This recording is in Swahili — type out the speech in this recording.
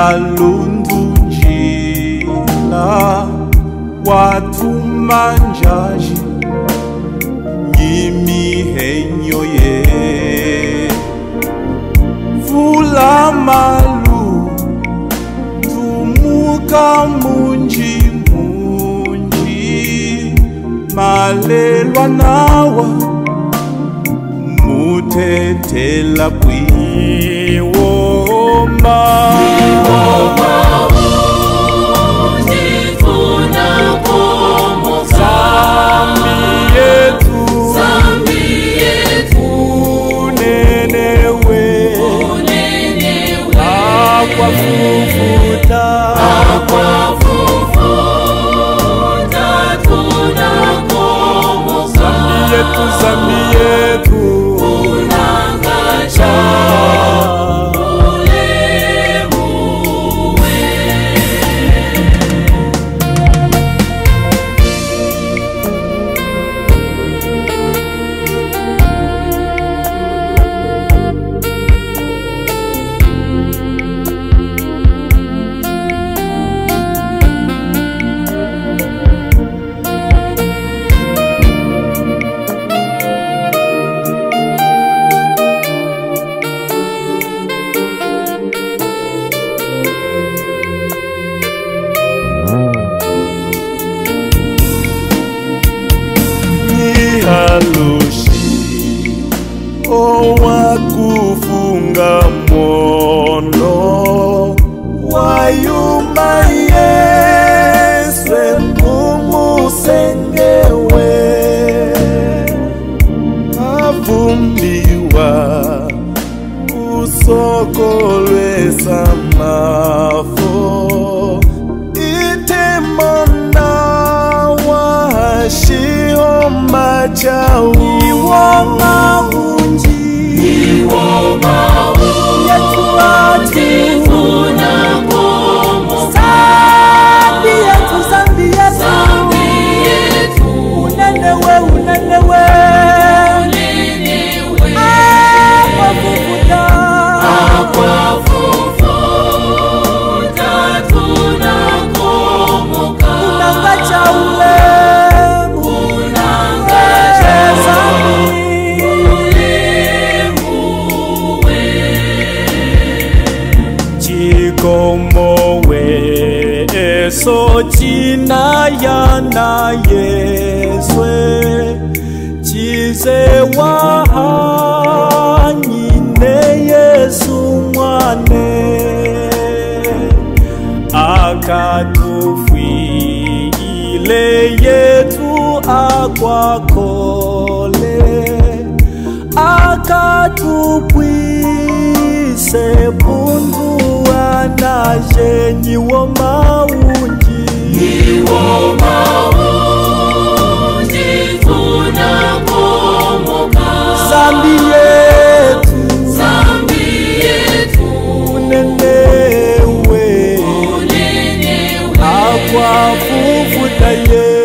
alundunjila watu manjaji nyimihenyo ye vula malu tumuka munji munji malelwa nawa mutetela bwiwoma owakufunga mono wayuma Yeswe mumusengewe avumbiwa usokolwe samafo itemona washio machau iwoma unji iwoma yetu atifuna komo sambi yetu unenewe akwafufuta tunakomoka unangacha ule so china yana Yeswe chize wahanyine Yesu mwane akatufile yetu akwakole akatupwise bundu anaje niwo maunji tunakomoka zambi yetu unenewe akwafufuta ye